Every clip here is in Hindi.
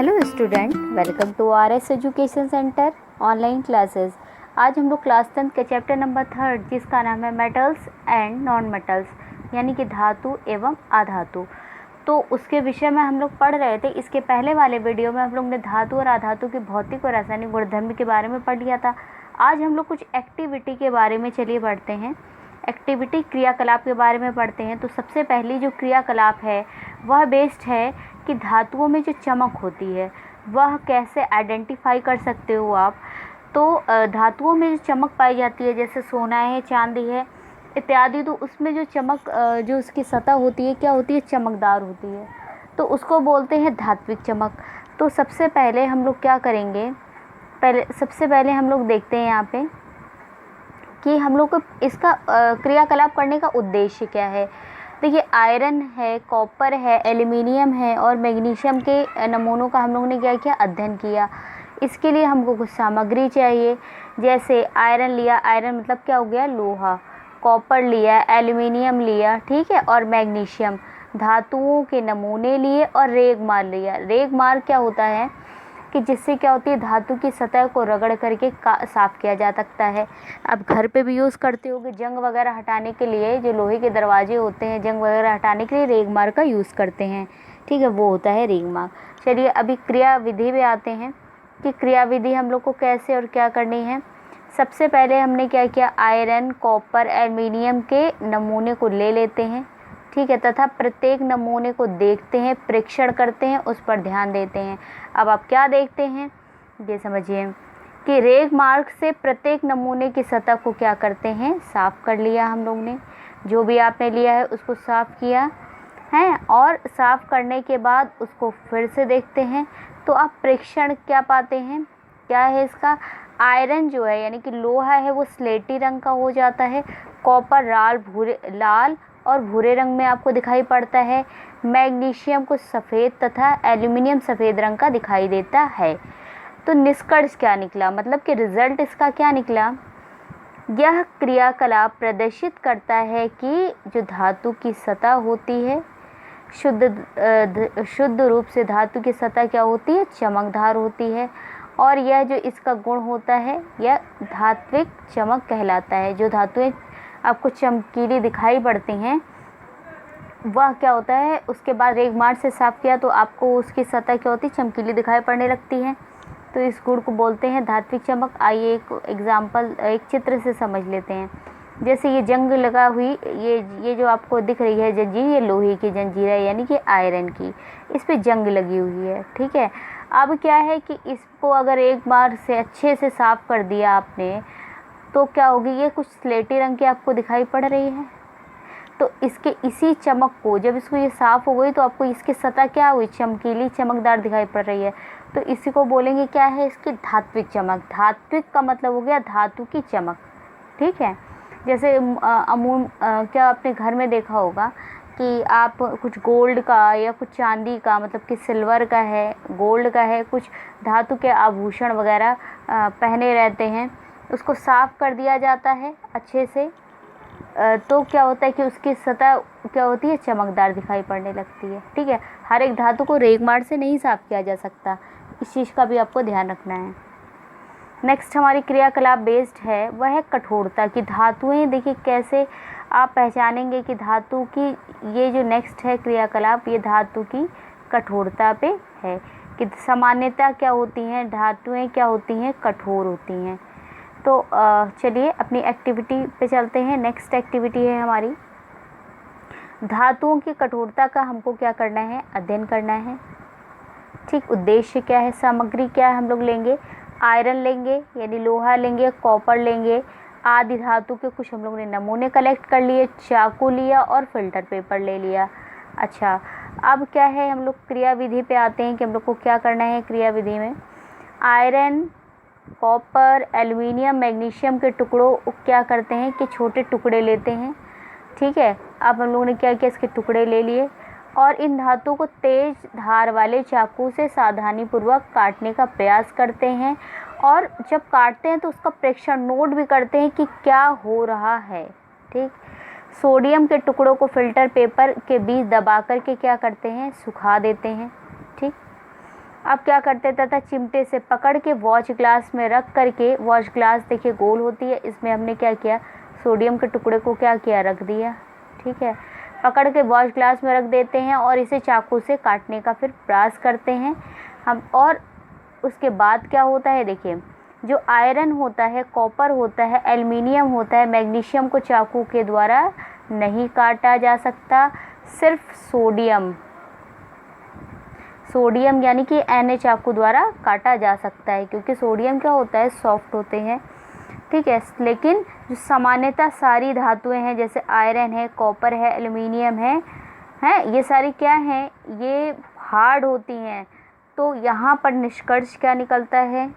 Hello student, welcome to RS. Education centre online classes. आज हम लोग क्लास 10 के चैप्टर नंबर 3 जिसका नाम है मेटल्स एंड नॉन मेटल्स यानी कि धातु एवं अधातु, तो उसके विषय में हम लोग पढ़ रहे थे। इसके पहले वाले वीडियो में हम लोग ने धातु और अधातु की भौतिक और रासायनिक गुणधर्म के बारे में पढ़ लिया था। आज हम लोग कुछ एक्टिविटी के बारे में चलिए पढ़ते हैं। एक्टिविटी क्रियाकलाप के बारे में पढ़ते हैं। तो सबसे पहली जो क्रियाकलाप है वह बेस्ड है कि धातुओं में जो चमक होती है वह कैसे आइडेंटिफाई कर सकते हो आप। तो धातुओं में जो चमक पाई जाती है जैसे सोना है, चांदी है इत्यादि, तो उसमें जो चमक जो उसकी सतह होती है क्या होती है, चमकदार होती है, तो उसको बोलते हैं धात्विक चमक। तो सबसे पहले हम लोग क्या करेंगे, सबसे पहले हम लोग देखते हैं यहाँ पे कि हम लोग को इसका क्रियाकलाप करने का उद्देश्य क्या है। देखिए, आयरन है, कॉपर है, एल्युमिनियम है और मैग्नीशियम के नमूनों का हम लोग ने क्या किया, अध्ययन किया। इसके लिए हमको कुछ सामग्री चाहिए। जैसे आयरन लिया, आयरन मतलब क्या हो गया, लोहा। कॉपर लिया, एल्युमिनियम लिया, ठीक है, और मैग्नीशियम, धातुओं के नमूने लिए और रेगमार लिया। रेगमार क्या होता है कि जिससे क्या होती है, धातु की सतह को रगड़ करके साफ़ किया जा सकता है। आप घर पे भी यूज़ करते होगे, जंग वगैरह हटाने के लिए जो लोहे के दरवाजे होते हैं, जंग वगैरह हटाने के लिए रेगमार का यूज़ करते हैं, ठीक है, वो होता है रेगमार। चलिए अभी क्रिया विधि में आते हैं कि क्रिया विधि हम लोग को कैसे और क्या करनी है। सबसे पहले हमने क्या किया, आयरन, कॉपर, एल्युमिनियम के नमूने को ले लेते हैं, ठीक है, तथा प्रत्येक नमूने को देखते हैं, परीक्षण करते हैं, उस पर ध्यान देते हैं। अब आप क्या देखते हैं ये समझिए कि रेग मार्क से प्रत्येक नमूने की सतह को क्या करते हैं, साफ़ कर लिया हम लोग ने। जो भी आपने लिया है उसको साफ़ किया है और साफ़ करने के बाद उसको फिर से देखते हैं। तो आप परीक्षण क्या पाते हैं, क्या है इसका, आयरन जो है यानी कि लोहा है वो स्लेटी रंग का हो जाता है, कॉपर लाल और भूरे रंग में आपको दिखाई पड़ता है, मैग्नीशियम को सफ़ेद तथा एल्युमिनियम सफ़ेद रंग का दिखाई देता है। तो निष्कर्ष क्या निकला, मतलब कि रिज़ल्ट इसका क्या निकला, यह क्रियाकलाप प्रदर्शित करता है कि जो धातु की सतह होती है शुद्ध रूप से धातु की सतह क्या होती है, चमकदार होती है, और यह जो इसका गुण होता है यह धात्विक चमक कहलाता है। जो धातुएं आपको चमकीली दिखाई पड़ती हैं वह क्या होता है, उसके बाद रेगमार से साफ़ किया तो आपको उसकी सतह क्या होती है, चमकीली दिखाई पड़ने लगती है। तो इस गुण को बोलते हैं धात्विक चमक। आइए एक एग्जाम्पल, एक चित्र से समझ लेते हैं। जैसे ये जंग लगा हुई, ये जो आपको दिख रही है जंजीर, ये लोहे की जंजीर है यानी कि आयरन की, इस पे जंग लगी हुई है, ठीक है। अब क्या है कि इसको अगर एक बार से अच्छे से साफ़ कर दिया आपने तो क्या होगी, ये कुछ स्लेटी रंग की आपको दिखाई पड़ रही है। तो इसके इसी चमक को जब इसको ये साफ़ हो गई तो आपको इसकी सतह क्या हुई, चमकीली चमकदार दिखाई पड़ रही है। तो इसी को बोलेंगे क्या है, इसकी धात्विक चमक। धात्विक का मतलब हो गया धातु की चमक, ठीक है। जैसे क्या आपने घर में देखा होगा कि आप कुछ गोल्ड का या कुछ चांदी का, मतलब कि सिल्वर का है, गोल्ड का है, कुछ धातु के आभूषण वगैरह पहने रहते हैं, उसको साफ़ कर दिया जाता है अच्छे से, तो क्या होता है कि उसकी सतह क्या होती है, चमकदार दिखाई पड़ने लगती है, ठीक है। हर एक धातु को रेगमार से नहीं साफ़ किया जा सकता, इस चीज़ का भी आपको ध्यान रखना है। नेक्स्ट हमारी क्रियाकलाप बेस्ड है वह है कठोरता की। धातुएं देखिए कैसे आप पहचानेंगे कि धातु की, ये जो नेक्स्ट है क्रियाकलाप ये धातु की कठोरता पे है कि सामान्यतः क्या होती हैं, धातुएं क्या होती हैं, कठोर होती हैं। तो चलिए अपनी एक्टिविटी पे चलते हैं। नेक्स्ट एक्टिविटी है हमारी, धातुओं की कठोरता का हमको क्या करना है, अध्ययन करना है, ठीक। उद्देश्य क्या है, सामग्री क्या है, हम लोग लेंगे आयरन लेंगे यानी लोहा लेंगे, कॉपर लेंगे, आदि धातु के कुछ हम लोग ने नमूने कलेक्ट कर लिए, चाकू लिया और फिल्टर पेपर ले लिया। अच्छा, अब क्या है, हम लोग क्रिया विधि पे आते हैं कि हम लोग को क्या करना है। क्रिया विधि में आयरन, कॉपर, एल्युमिनियम, मैग्नीशियम के टुकड़ों क्या करते हैं कि छोटे टुकड़े लेते हैं, ठीक है। अब हम लोगों ने क्या किया, इसके टुकड़े ले लिए और इन धातुओं को तेज धार वाले चाकू से सावधानीपूर्वक काटने का प्रयास करते हैं, और जब काटते हैं तो उसका प्रेक्षण नोट भी करते हैं कि क्या हो रहा है, ठीक। सोडियम के टुकड़ों को फिल्टर पेपर के बीच दबा कर के क्या करते हैं, सुखा देते हैं, ठीक। अब क्या करते तथा चिमटे से पकड़ के वॉच ग्लास में रख करके, वॉच ग्लास देखिए गोल होती है, इसमें हमने क्या किया, सोडियम के टुकड़े को क्या किया, रख दिया। ठीक है, पकड़ के वॉच ग्लास में रख देते हैं और इसे चाकू से काटने का फिर प्रयास करते हैं हम। और उसके बाद क्या होता है, देखिए जो आयरन होता है, कॉपर होता है, एल्युमिनियम होता है, मैग्नीशियम को चाकू के द्वारा नहीं काटा जा सकता, सिर्फ सोडियम यानी कि Na चाकू द्वारा काटा जा सकता है, क्योंकि सोडियम क्या होता है, सॉफ्ट होते हैं। ठीक है, लेकिन जो सामान्यतः सारी धातुएं हैं, जैसे आयरन है, कॉपर है, एल्युमिनियम है, ये सारी क्या हैं, ये हार्ड होती हैं। तो यहाँ पर निष्कर्ष क्या निकलता है,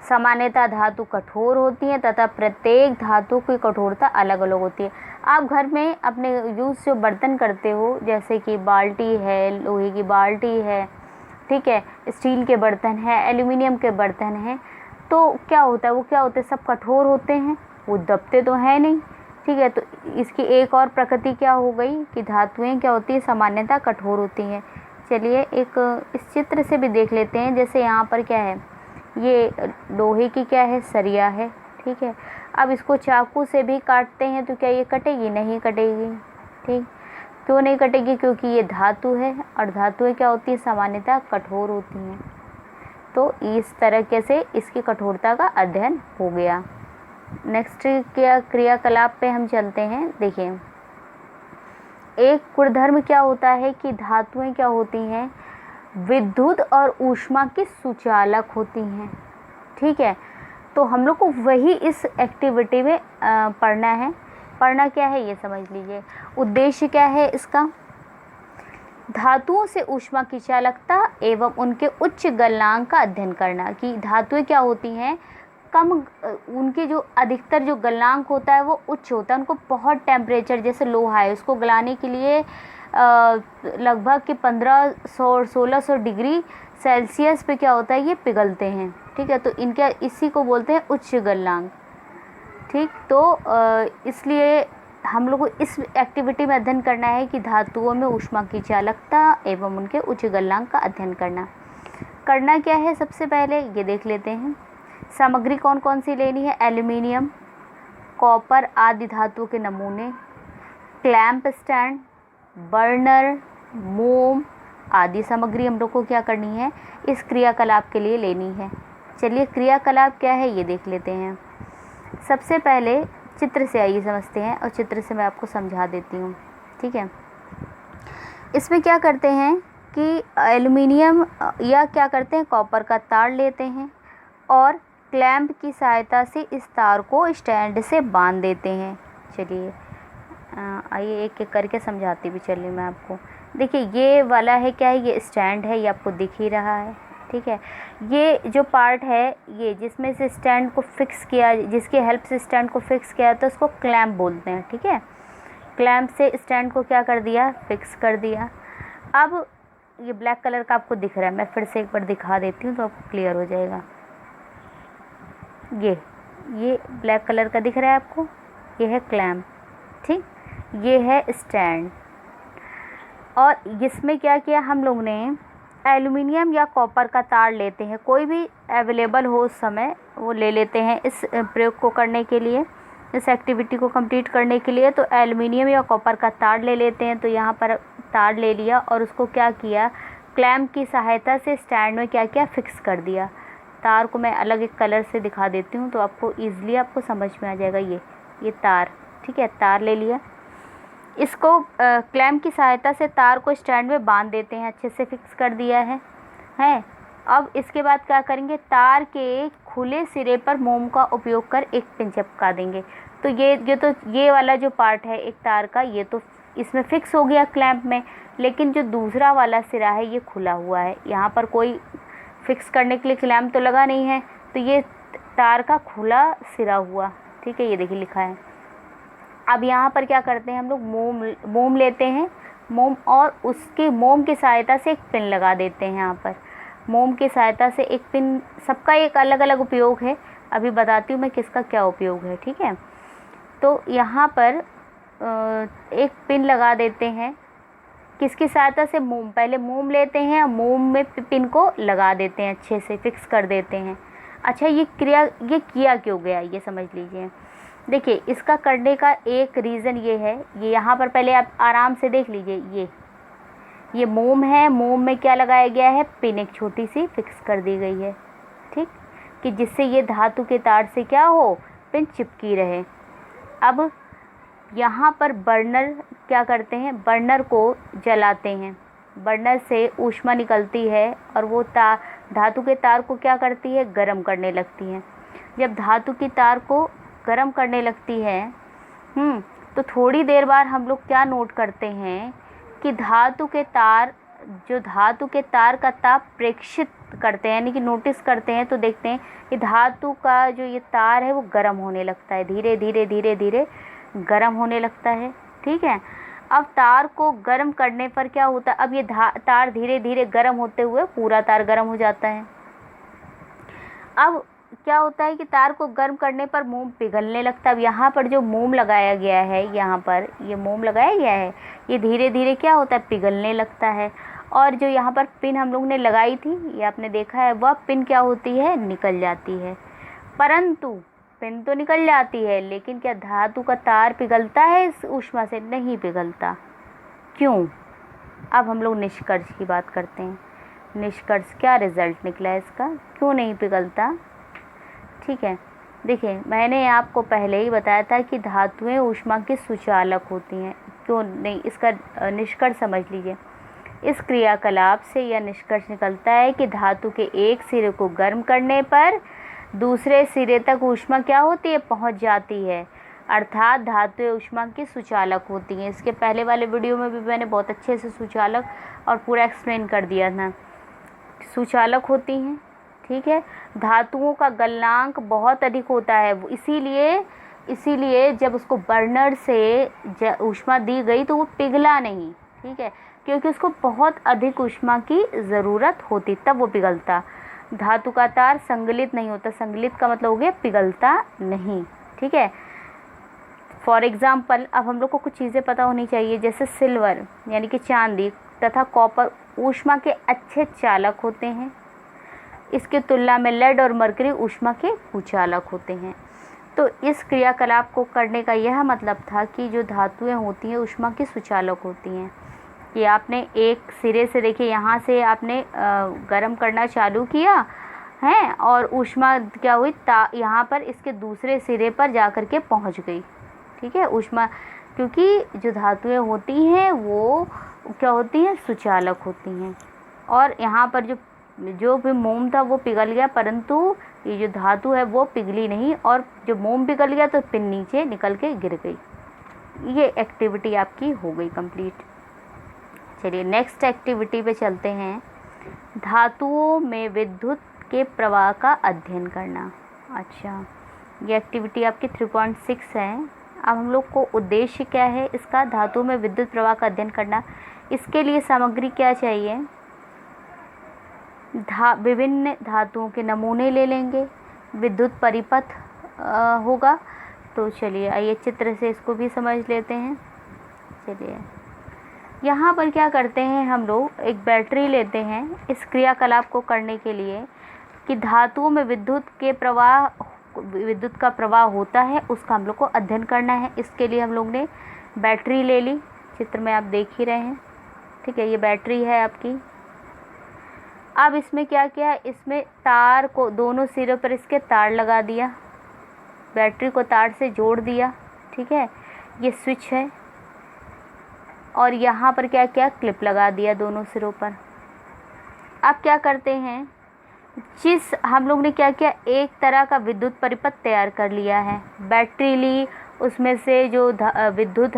सामान्यतः धातु कठोर होती हैं तथा प्रत्येक धातु की कठोरता अलग अलग होती है। आप घर में अपने यूज़ जो बर्तन करते हो, जैसे कि बाल्टी है, लोहे की बाल्टी है, ठीक है, स्टील के बर्तन हैं, एल्युमिनियम के बर्तन हैं, तो क्या होता है, वो क्या होते हैं, सब कठोर होते हैं, वो दबते तो हैं नहीं। ठीक है, तो इसकी एक और प्रकृति क्या हो गई कि धातुएं क्या होती है, सामान्यतः कठोर होती हैं। चलिए एक इस चित्र से भी देख लेते हैं। जैसे यहाँ पर क्या है, ये लोहे की क्या है, सरिया है। ठीक है, अब इसको चाकू से भी काटते हैं तो क्या ये कटेगी, नहीं कटेगी। ठीक, क्यों नहीं कटेगी, क्योंकि ये धातु है और धातुएं क्या होती है, सामान्यतः कठोर होती हैं। तो इस तरीके से इसकी कठोरता का अध्ययन हो गया। नेक्स्ट क्रियाकलाप पे हम चलते हैं। देखिए एक गुणधर्म क्या होता है कि धातुएं क्या होती हैं, विद्युत और ऊष्मा की सुचालक होती हैं। ठीक है, तो हम लोग को वही इस एक्टिविटी में पढ़ना है। पढ़ना क्या है ये समझ लीजिए। उद्देश्य क्या है इसका, धातुओं से ऊष्मा की चालकता एवं उनके उच्च गलनांक का अध्ययन करना, कि धातुएं क्या होती हैं, कम उनके जो अधिकतर जो गलनांक होता है वो उच्च होता है, उनको बहुत टेम्परेचर, जैसे लोहा है उसको गलाने के लिए लगभग कि 1500-1600 डिग्री सेल्सियस पे क्या होता है, ये पिघलते हैं। ठीक है, तो इनके इसी को बोलते हैं उच्च गलनांक। ठीक, तो इसलिए हम लोग को इस एक्टिविटी में अध्ययन करना है कि धातुओं में ऊष्मा की चालकता एवं उनके उच्च गलनांक का अध्ययन करना क्या है, सबसे पहले ये देख लेते हैं। सामग्री कौन कौन सी लेनी है, एल्युमिनियम, कॉपर आदि धातुओं के नमूने, क्लैंप स्टैंड, बर्नर, मोम आदि सामग्री हम लोग को क्या करनी है, इस क्रियाकलाप के लिए लेनी है। चलिए क्रियाकलाप क्या है ये देख लेते हैं। सबसे पहले चित्र से आइए समझते हैं, और चित्र से मैं आपको समझा देती हूँ। ठीक है, इसमें क्या करते हैं कि एल्युमिनियम या क्या करते हैं, कॉपर का तार लेते हैं और क्लैंप की सहायता से इस तार को स्टैंड से बांध देते हैं। चलिए आइए एक एक करके समझाती भी चलिए मैं आपको। देखिए ये वाला है क्या है, ये स्टैंड है, ये आपको दिख ही रहा है। ठीक है, ये जो पार्ट है, ये जिसमें से स्टैंड को फिक्स किया, जिसके हेल्प से स्टैंड को फिक्स किया तो उसको क्लैंप बोलते हैं। ठीक है, क्लैंप से स्टैंड को क्या कर दिया, फिक्स कर दिया। अब ये ब्लैक कलर का आपको दिख रहा है, मैं फिर से एक बार दिखा देती हूँ तो आपको क्लियर हो जाएगा। ये ब्लैक कलर का दिख रहा है आपको, ये है क्लैंप। ठीक, ये है स्टैंड। और इसमें क्या किया हम लोग ने, एल्युमिनियम या कॉपर का तार लेते हैं, कोई भी अवेलेबल हो उस समय वो ले लेते हैं इस प्रयोग को करने के लिए, इस एक्टिविटी को कंप्लीट करने के लिए। तो एल्युमिनियम या कॉपर का तार ले लेते हैं, तो यहाँ पर तार ले लिया और उसको क्या किया, क्लैंप की सहायता से स्टैंड में क्या किया, फिक्स कर दिया। तार को मैं अलग एक कलर से दिखा देती हूँ तो आपको ईजिली आपको समझ में आ जाएगा। ये तार, ठीक है, तार ले लिया, इसको क्लैंप की सहायता से तार को स्टैंड में बांध देते हैं, अच्छे से फिक्स कर दिया है। अब इसके बाद क्या करेंगे, तार के खुले सिरे पर मोम का उपयोग कर एक पिन चिपका देंगे। तो ये वाला जो पार्ट है एक तार का, ये तो इसमें फिक्स हो गया क्लैंप में, लेकिन जो दूसरा वाला सिरा है ये खुला हुआ है, यहाँ पर कोई फिक्स करने के लिए क्लैंप तो लगा नहीं है, तो ये तार का खुला सिरा हुआ। ठीक है, ये देखिए लिखा है। अब यहाँ पर क्या करते हैं हम लोग, मोम लेते हैं, और उसके मोम की सहायता से एक पिन लगा देते हैं। यहाँ पर मोम की सहायता से एक पिन, सबका एक अलग अलग उपयोग है, अभी बताती हूँ मैं किसका क्या उपयोग है। ठीक है, तो यहाँ पर एक पिन लगा देते हैं किसकी सहायता से? मोम। पहले मोम लेते हैं, मोम में पिन को लगा देते हैं, अच्छे से फिक्स कर देते हैं। अच्छा, ये किया क्यों गया, ये समझ लीजिए। देखिए, इसका करने का एक रीज़न ये है, ये यहाँ पर पहले आप आराम से देख लीजिए। ये मोम है, मोम में क्या लगाया गया है? पिन एक छोटी सी फिक्स कर दी गई है, ठीक, कि जिससे ये धातु के तार से क्या हो? पिन चिपकी रहे। अब यहाँ पर बर्नर क्या करते हैं? बर्नर को जलाते हैं। बर्नर से ऊष्मा निकलती है और वो धातु के तार को क्या करती है? गर्म करने लगती है। जब धातु की तार को गर्म करने लगती है तो थोड़ी देर बाद हम लोग क्या नोट करते हैं कि धातु के तार का ताप प्रेक्षित करते हैं, यानी कि नोटिस करते हैं, तो देखते हैं कि धातु का जो ये तार है वो गर्म होने लगता है, धीरे धीरे धीरे धीरे गर्म होने लगता है, ठीक है। अब तार को गर्म करने पर क्या होता है? अब ये तार धीरे धीरे गर्म होते हुए पूरा तार गर्म हो जाता है। अब क्या होता है कि तार को गर्म करने पर मोम पिघलने लगता है। अब यहाँ पर जो मोम लगाया गया है, यहाँ पर ये मोम लगाया गया है, ये धीरे धीरे क्या होता है? पिघलने लगता है। और जो यहाँ पर पिन हम लोग ने लगाई थी, ये आपने देखा है, वह पिन क्या होती है? निकल जाती है। परंतु पिन तो निकल जाती है, लेकिन क्या धातु का तार पिघलता है इस ऊष्मा से? नहीं पिघलता। क्यों? अब हम लोग निष्कर्ष की बात करते हैं। निष्कर्ष क्या रिजल्ट निकला है इसका? क्यों नहीं पिघलता? ठीक है, देखिए, मैंने आपको पहले ही बताया था कि धातुएं ऊष्मा की सुचालक होती हैं। क्यों नहीं? इसका निष्कर्ष समझ लीजिए। इस क्रियाकलाप से यह निष्कर्ष निकलता है कि धातु के एक सिरे को गर्म करने पर दूसरे सिरे तक ऊष्मा क्या होती है? पहुंच जाती है, अर्थात धातुएं ऊष्मा की सुचालक होती हैं। इसके पहले वाले वीडियो में भी मैंने बहुत अच्छे से सुचालक और पूरा एक्सप्लेन कर दिया था। सुचालक होती हैं, ठीक है। धातुओं का गलनांक बहुत अधिक होता है, इसीलिए जब उसको बर्नर से ऊष्मा दी गई तो वो पिघला नहीं, ठीक है, क्योंकि उसको बहुत अधिक ऊष्मा की ज़रूरत होती, तब वो पिघलता। धातु का तार संगलित नहीं होता। संगलित का मतलब हो गया पिघलता नहीं, ठीक है। फॉर एग्ज़ाम्पल, अब हम लोग को कुछ चीज़ें पता होनी चाहिए, जैसे सिल्वर यानी कि चांदी तथा कॉपर ऊष्मा के अच्छे चालक होते हैं। इसके तुलना में लेड और मरकरी ऊष्मा के कुचालक होते हैं। तो इस क्रियाकलाप को करने का यह मतलब था कि जो धातुएं होती हैं ऊष्मा की सुचालक होती हैं। कि आपने एक सिरे से, देखिए, यहाँ से आपने गर्म करना चालू किया है और ऊष्मा क्या हुई? यहाँ पर इसके दूसरे सिरे पर जा कर के पहुँच गई, ठीक है, ऊष्मा, क्योंकि जो धातुएं होती हैं वो क्या होती हैं? सुचालक होती हैं। और यहाँ पर जो भी मोम था वो पिघल गया, परंतु ये जो धातु है वो पिघली नहीं, और जो मोम पिघल गया तो पिन नीचे निकल के गिर गई। ये एक्टिविटी आपकी हो गई कंप्लीट। चलिए नेक्स्ट एक्टिविटी पे चलते हैं। धातुओं में विद्युत के प्रवाह का अध्ययन करना। अच्छा, ये एक्टिविटी आपकी 3.6 है। अब हम लोग को उद्देश्य क्या है इसका? धातुओं में विद्युत प्रवाह का अध्ययन करना। इसके लिए सामग्री क्या चाहिए? विभिन्न धातुओं के नमूने ले लेंगे, विद्युत परिपथ होगा। तो चलिए आइए चित्र से इसको भी समझ लेते हैं। चलिए, यहाँ पर क्या करते हैं हम लोग? एक बैटरी लेते हैं इस क्रियाकलाप को करने के लिए कि धातुओं में विद्युत का प्रवाह होता है, उसका हम लोग को अध्ययन करना है। इसके लिए हम लोग ने बैटरी ले ली, चित्र में आप देख ही रहे हैं, ठीक है, ये बैटरी है आपकी। अब इसमें क्या किया? इसमें तार को दोनों सिरों पर इसके तार लगा दिया, बैटरी को तार से जोड़ दिया, ठीक है, ये स्विच है। और यहाँ पर क्या किया? क्लिप लगा दिया दोनों सिरों पर। अब क्या करते हैं? हम लोग ने क्या किया? एक तरह का विद्युत परिपथ तैयार कर लिया है। बैटरी ली, उसमें से जो विद्युत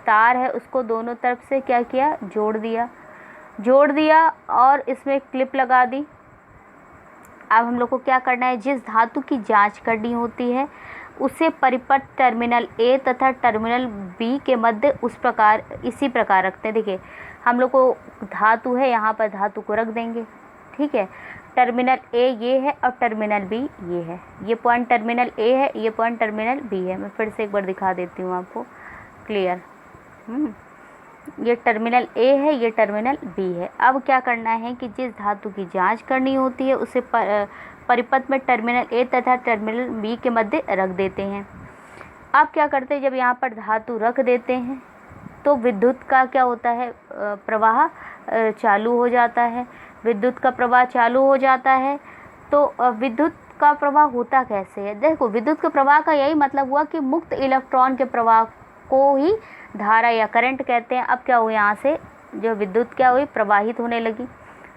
तार है उसको दोनों तरफ से क्या किया? जोड़ दिया और इसमें क्लिप लगा दी। अब हम लोग को क्या करना है? जिस धातु की जांच करनी होती है उसे परिपथ टर्मिनल ए तथा टर्मिनल बी के मध्य इसी प्रकार रखते हैं। देखिए, हम लोग को धातु है, यहाँ पर धातु को रख देंगे, ठीक है। टर्मिनल ए ये है और टर्मिनल बी ये है। ये पॉइंट टर्मिनल ए है, ये पॉइंट टर्मिनल बी है। मैं फिर से एक बार दिखा देती हूँ आपको, क्लियर। ये टर्मिनल ए है, ये टर्मिनल बी है। अब क्या करना है कि जिस धातु की जांच करनी होती है उसे परिपथ में टर्मिनल ए तथा टर्मिनल बी के मध्य रख देते हैं। अब क्या करते हैं, जब यहाँ पर धातु रख देते हैं तो विद्युत का क्या होता है, प्रवाह चालू हो जाता है। विद्युत का प्रवाह चालू हो जाता है तो विद्युत का प्रवाह होता कैसे है? देखो, विद्युत के प्रवाह का यही मतलब हुआ कि मुक्त इलेक्ट्रॉन के प्रवाह को ही धारा या करंट कहते हैं। अब क्या हुआ, यहाँ से जो विद्युत क्या हुई, प्रवाहित होने लगी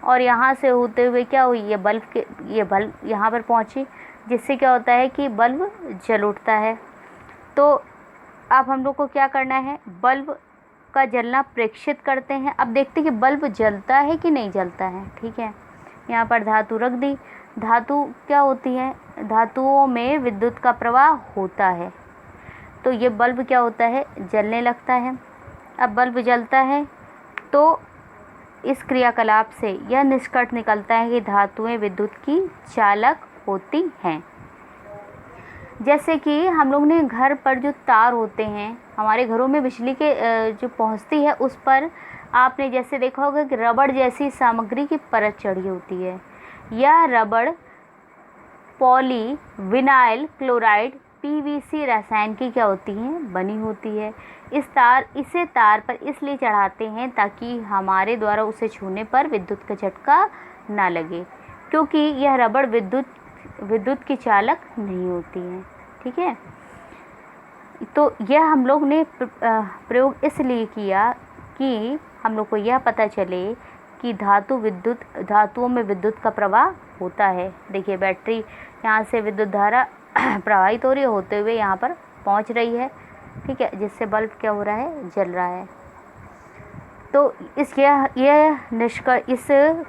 और यहाँ से होते हुए क्या हुई, ये बल्ब यहाँ पर पहुँची, जिससे क्या होता है कि बल्ब जल उठता है। तो अब हम लोग को क्या करना है, बल्ब का जलना प्रेक्षित करते हैं। अब देखते हैं कि बल्ब जलता है कि नहीं जलता है। ठीक है, यहाँ पर धातु रख दी। धातु क्या होती है, धातुओं में विद्युत का प्रवाह होता है तो ये बल्ब क्या होता है, जलने लगता है। अब बल्ब जलता है तो इस क्रियाकलाप से यह निष्कर्ष निकलता है कि धातुएं विद्युत की चालक होती हैं। जैसे कि हम लोग ने घर पर जो तार होते हैं, हमारे घरों में बिजली के जो पहुंचती है, उस पर आपने जैसे देखा होगा कि रबड़ जैसी सामग्री की परत चढ़ी होती है। यह रबड़ पॉली विनाइल क्लोराइड पीवीसी रसायन की क्या होती है, बनी होती है। इसे तार पर इसलिए चढ़ाते हैं ताकि हमारे द्वारा उसे छूने पर विद्युत का झटका ना लगे, क्योंकि यह रबड़ विद्युत की चालक नहीं होती है। ठीक है, तो यह हम लोग ने प्रयोग इसलिए किया कि हम लोग को यह पता चले कि धातुओं में विद्युत का प्रवाह होता है। देखिए, बैटरी यहाँ से विद्युत धारा प्रवाहित हो रही होते हुए यहाँ पर पहुँच रही है। ठीक है, जिससे बल्ब क्या हो रहा है, जल रहा है। तो इस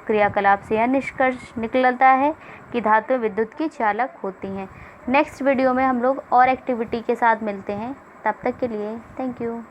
क्रियाकलाप से यह निष्कर्ष निकलता है कि धातुएं विद्युत की चालक होती हैं। नेक्स्ट वीडियो में हम लोग और एक्टिविटी के साथ मिलते हैं। तब तक के लिए थैंक यू।